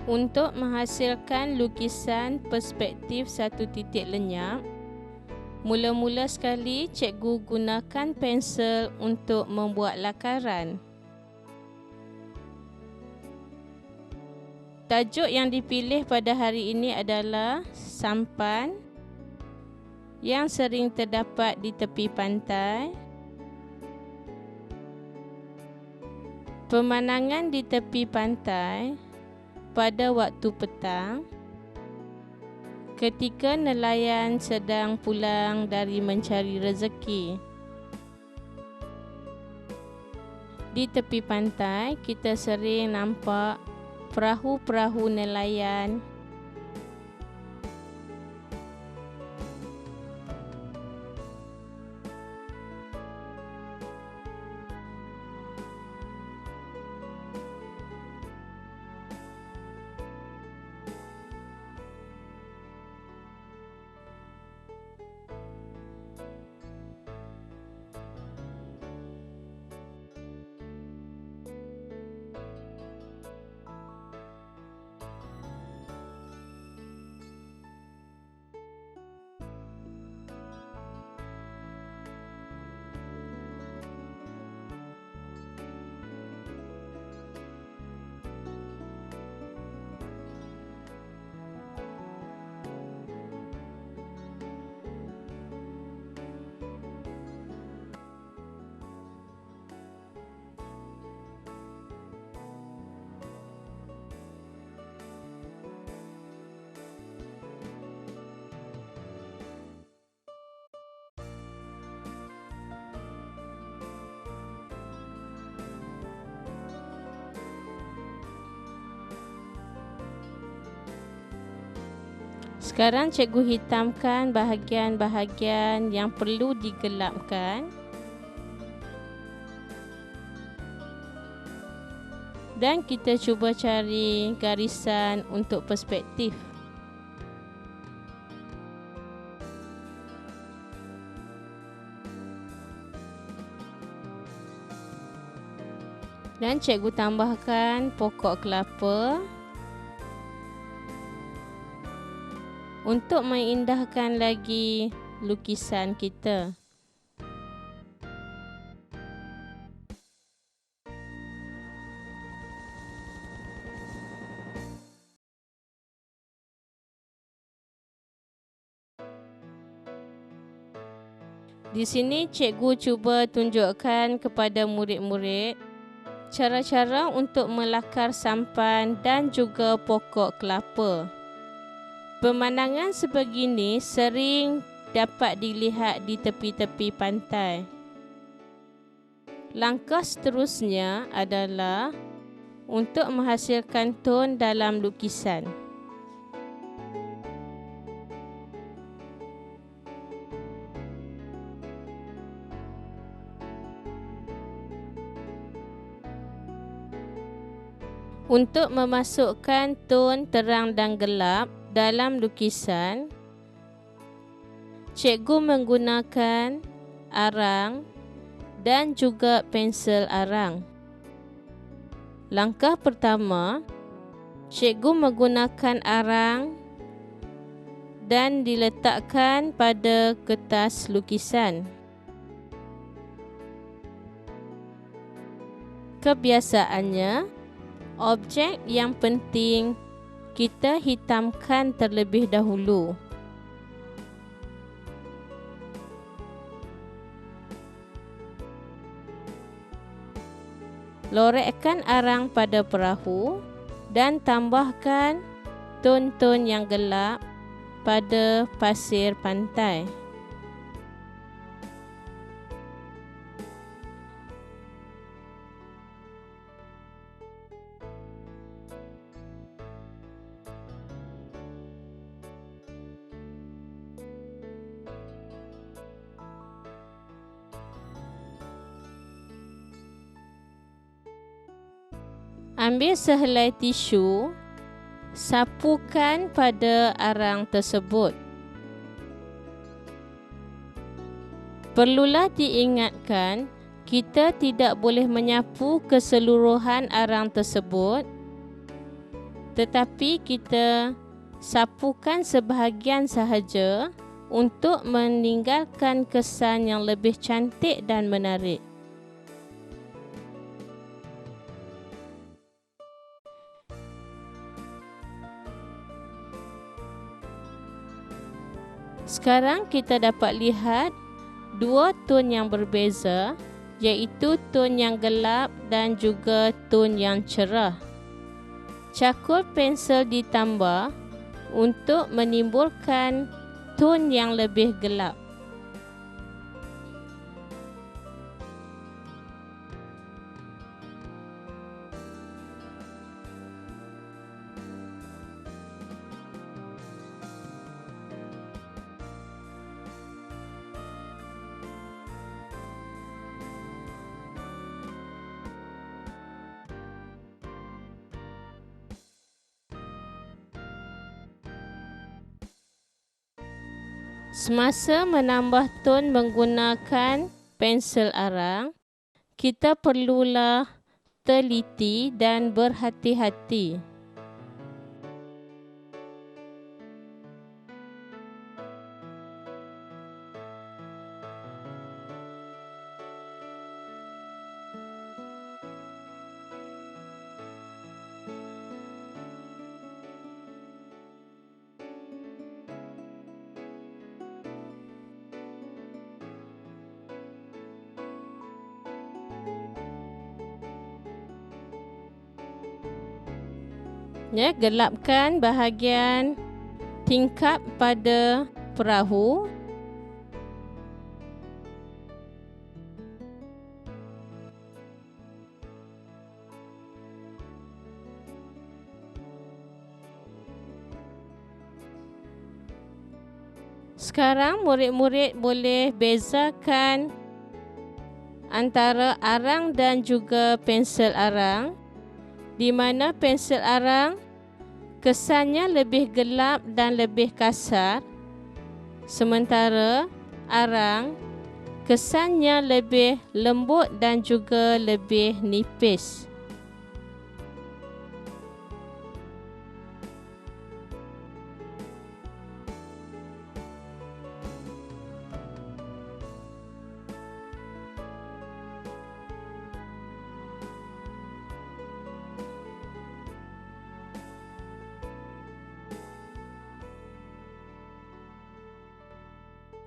Untuk menghasilkan lukisan perspektif satu titik lenyap, mula-mula sekali cikgu gunakan pensel untuk membuat lakaran. Tajuk yang dipilih pada hari ini adalah sampan yang sering terdapat di tepi pantai. Pemandangan di tepi pantai pada waktu petang ketika nelayan sedang pulang dari mencari rezeki. Di tepi pantai, kita sering nampak perahu-perahu nelayan. Sekarang cikgu hitamkan bahagian-bahagian yang perlu digelapkan dan kita cuba cari garisan untuk perspektif. Dan cikgu tambahkan pokok kelapa untuk mengindahkan lagi lukisan kita. Di sini cikgu cuba tunjukkan kepada murid-murid cara-cara untuk melakar sampan dan juga pokok kelapa. Pemandangan sebegini sering dapat dilihat di tepi-tepi pantai. Langkah seterusnya adalah untuk menghasilkan ton dalam lukisan. Untuk memasukkan ton terang dan gelap dalam lukisan, cikgu menggunakan arang dan juga pensel arang. Langkah pertama, cikgu menggunakan arang dan diletakkan pada kertas lukisan. Kebiasaannya, objek yang penting kita hitamkan terlebih dahulu. Lorekkan arang pada perahu dan tambahkan ton-ton yang gelap pada pasir pantai. Ambil sehelai tisu, sapukan pada arang tersebut. Perlulah diingatkan, kita tidak boleh menyapu keseluruhan arang tersebut tetapi kita sapukan sebahagian sahaja untuk meninggalkan kesan yang lebih cantik dan menarik. Sekarang kita dapat lihat dua tone yang berbeza, iaitu tone yang gelap dan juga tone yang cerah. Cakul pensel ditambah untuk menimbulkan tone yang lebih gelap. Semasa menambah tone menggunakan pensel arang, kita perlulah teliti dan berhati-hati. Gelapkan bahagian tingkap pada perahu. Sekarang murid-murid boleh bezakan antara arang dan juga pensel arang, di mana pensel arang kesannya lebih gelap dan lebih kasar, sementara arang kesannya lebih lembut dan juga lebih nipis.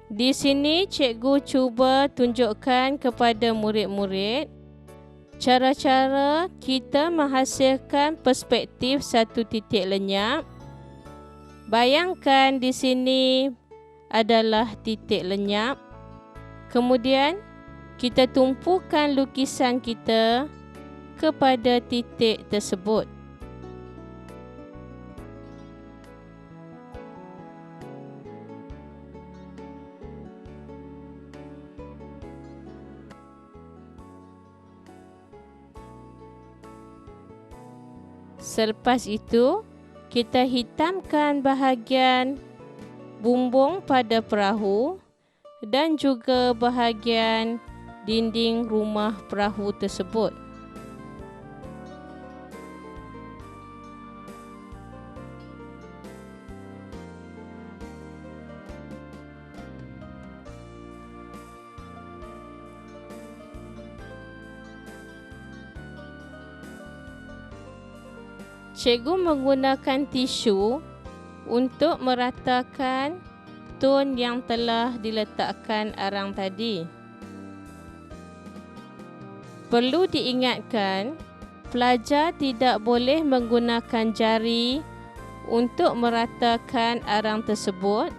Di sini cikgu cuba tunjukkan kepada murid-murid cara-cara kita menghasilkan perspektif satu titik lenyap. Bayangkan di sini adalah titik lenyap. Kemudian kita tumpukan lukisan kita kepada titik tersebut. Selepas itu, kita hitamkan bahagian bumbung pada perahu dan juga bahagian dinding rumah perahu tersebut. Cikgu menggunakan tisu untuk meratakan tone yang telah diletakkan arang tadi. Perlu diingatkan, pelajar tidak boleh menggunakan jari untuk meratakan arang tersebut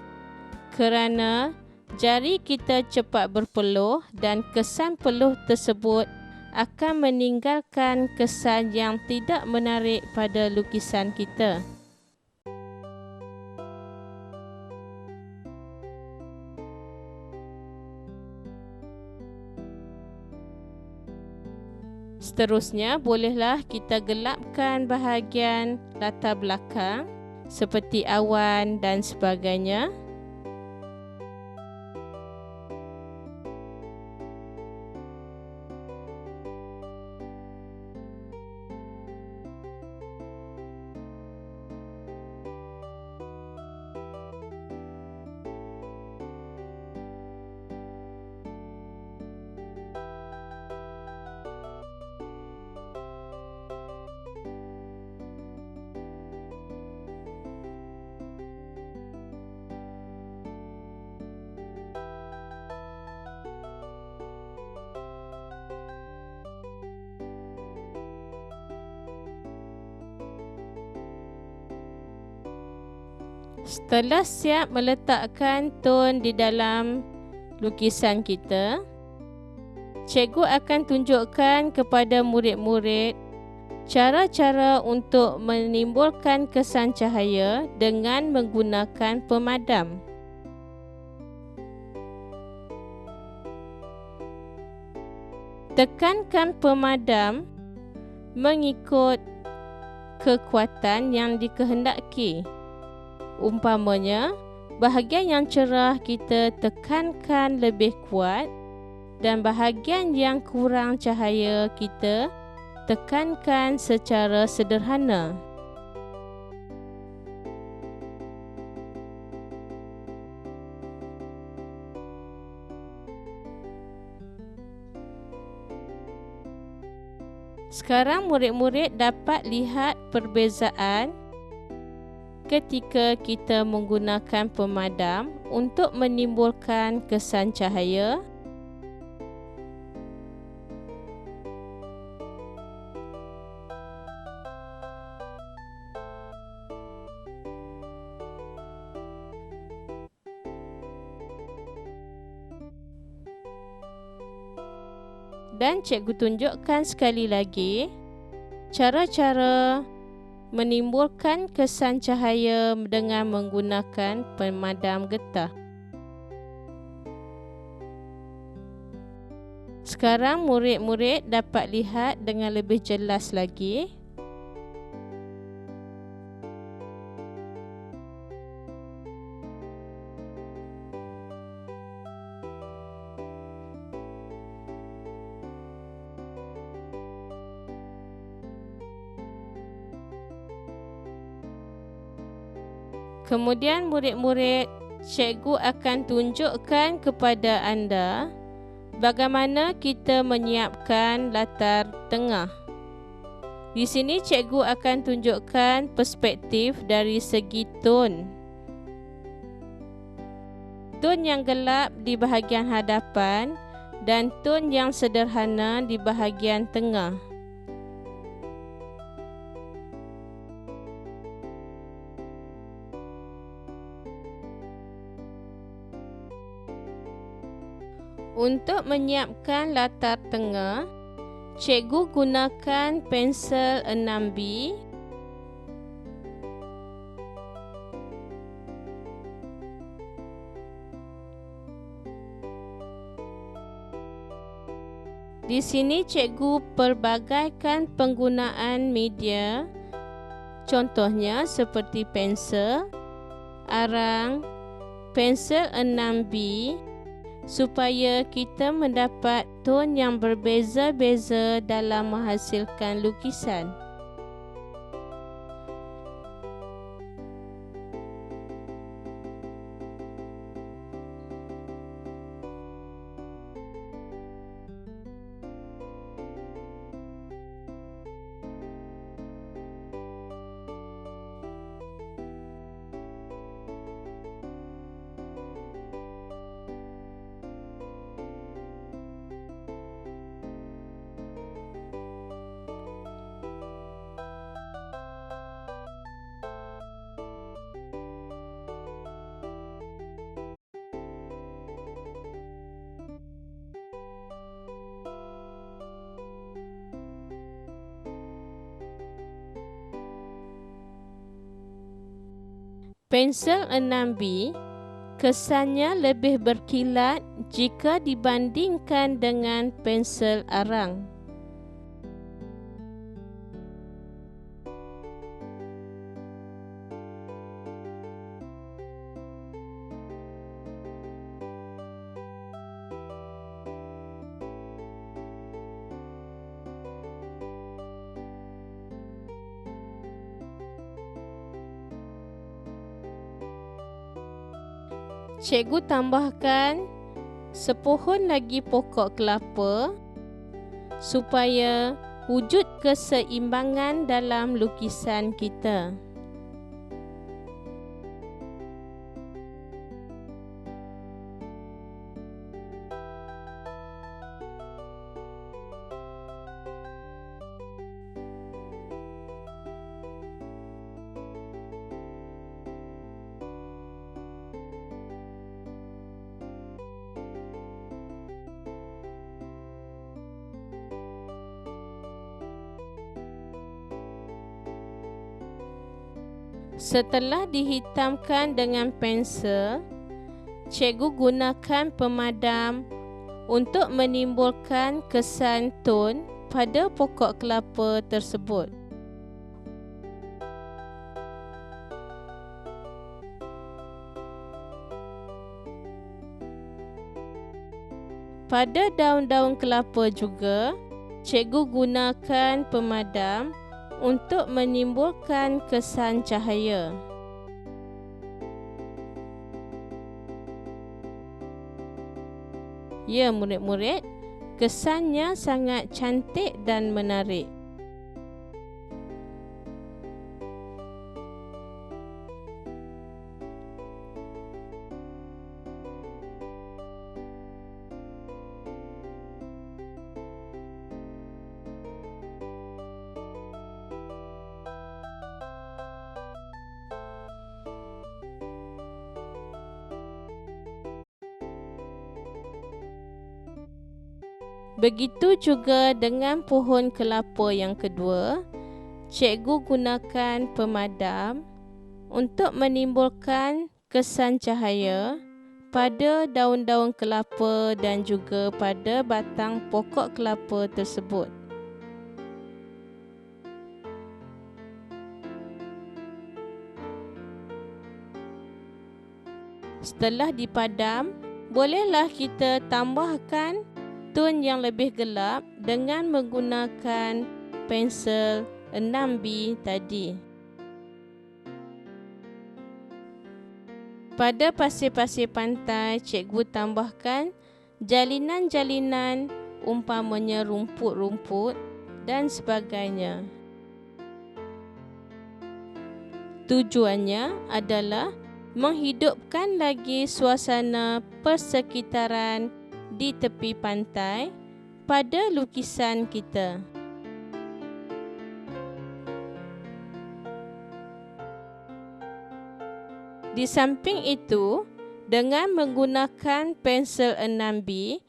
kerana jari kita cepat berpeluh dan kesan peluh tersebut akan meninggalkan kesan yang tidak menarik pada lukisan kita. Seterusnya, bolehlah kita gelapkan bahagian latar belakang seperti awan dan sebagainya. Setelah siap meletakkan tone di dalam lukisan kita, cikgu akan tunjukkan kepada murid-murid cara-cara untuk menimbulkan kesan cahaya dengan menggunakan pemadam. Tekankan pemadam mengikut kekuatan yang dikehendaki. Umpamanya, bahagian yang cerah kita tekankan lebih kuat dan bahagian yang kurang cahaya kita tekankan secara sederhana. Sekarang murid-murid dapat lihat perbezaan ketika kita menggunakan pemadam untuk menimbulkan kesan cahaya dan cikgu tunjukkan sekali lagi cara-cara menimbulkan kesan cahaya dengan menggunakan pemadam getah. Sekarang murid-murid dapat lihat dengan lebih jelas lagi. Kemudian murid-murid, cikgu akan tunjukkan kepada anda bagaimana kita menyiapkan latar tengah. Di sini cikgu akan tunjukkan perspektif dari segi tone. Tone yang gelap di bahagian hadapan dan tone yang sederhana di bahagian tengah. Untuk menyiapkan latar tengah, cikgu gunakan pensel 6B. Di sini cikgu pelbagaikan penggunaan media, contohnya seperti pensel, arang, pensel 6B, supaya kita mendapat tone yang berbeza-beza dalam menghasilkan lukisan. Pensel 6B kesannya lebih berkilat jika dibandingkan dengan pensel arang. Cikgu tambahkan sepohon lagi pokok kelapa supaya wujud keseimbangan dalam lukisan kita. Setelah dihitamkan dengan pensel, cikgu gunakan pemadam untuk menimbulkan kesan ton pada pokok kelapa tersebut. Pada daun-daun kelapa juga, cikgu gunakan pemadam untuk menimbulkan kesan cahaya. Ya, murid-murid, kesannya sangat cantik dan menarik. Begitu juga dengan pohon kelapa yang kedua, cikgu gunakan pemadam untuk menimbulkan kesan cahaya pada daun-daun kelapa dan juga pada batang pokok kelapa tersebut. Setelah dipadam, bolehlah kita tambahkan ton yang lebih gelap dengan menggunakan pensel 6B tadi. Pada pasir-pasir pantai, cikgu tambahkan jalinan-jalinan umpamanya rumput-rumput dan sebagainya. Tujuannya adalah menghidupkan lagi suasana persekitaran di tepi pantai pada lukisan kita. Di samping itu, dengan menggunakan pensel 6B,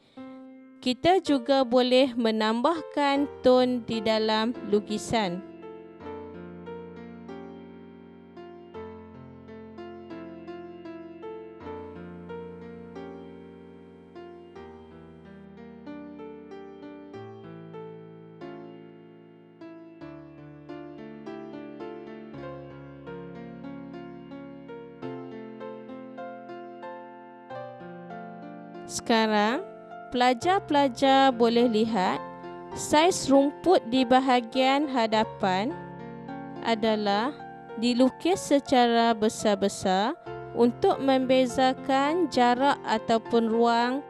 kita juga boleh menambahkan ton di dalam lukisan. Sekarang, pelajar-pelajar boleh lihat saiz rumput di bahagian hadapan adalah dilukis secara besar-besar untuk membezakan jarak ataupun ruang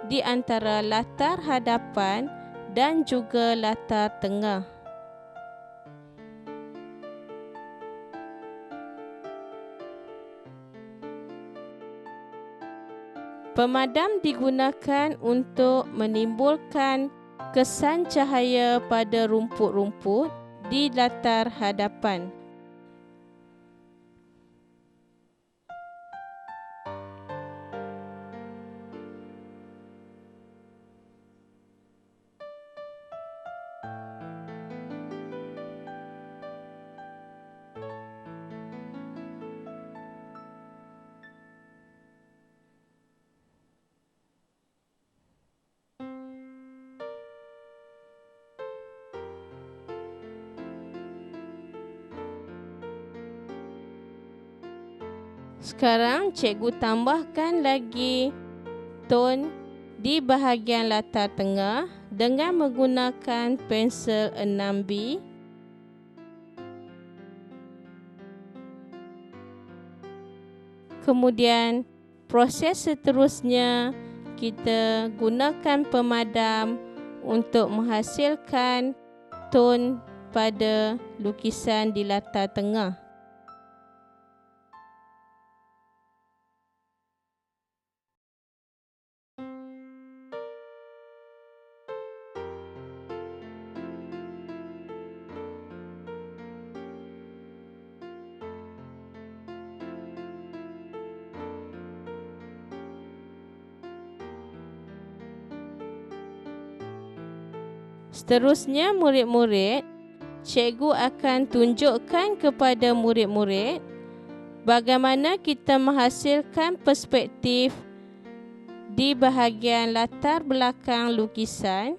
di antara latar hadapan dan juga latar tengah. Pemadam digunakan untuk menimbulkan kesan cahaya pada rumput-rumput di latar hadapan. Sekarang cikgu tambahkan lagi ton di bahagian latar tengah dengan menggunakan pensel 6B. Kemudian proses seterusnya kita gunakan pemadam untuk menghasilkan ton pada lukisan di latar tengah. Seterusnya murid-murid, cikgu akan tunjukkan kepada murid-murid Bagaimana kita menghasilkan perspektif di bahagian latar belakang lukisan,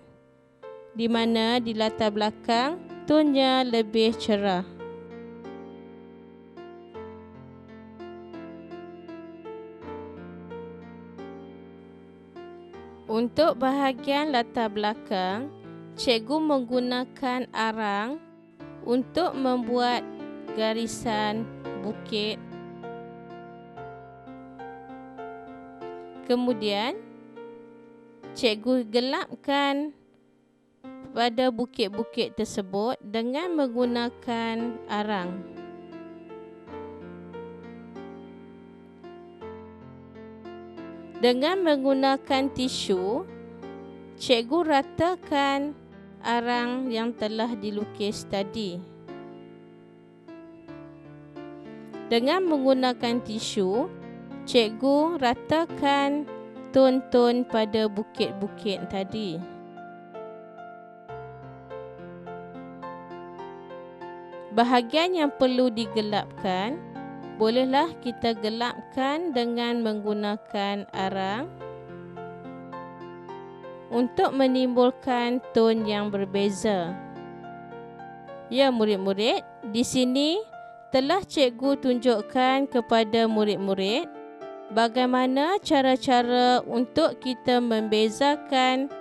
di mana di latar belakang tonnya lebih cerah. Untuk bahagian latar belakang, cikgu menggunakan arang untuk membuat garisan bukit. Kemudian, cikgu gelapkan pada bukit-bukit tersebut dengan menggunakan arang. Dengan menggunakan tisu, cikgu ratakan arang yang telah dilukis tadi. Dengan menggunakan tisu, cikgu ratakan ton-ton pada bukit-bukit tadi. Bahagian yang perlu digelapkan, bolehlah kita gelapkan dengan menggunakan arang untuk menimbulkan ton yang berbeza. Ya murid-murid, di sini telah cikgu tunjukkan kepada murid-murid bagaimana cara-cara untuk kita membezakan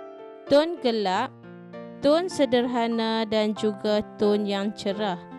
ton gelap, ton sederhana dan juga ton yang cerah.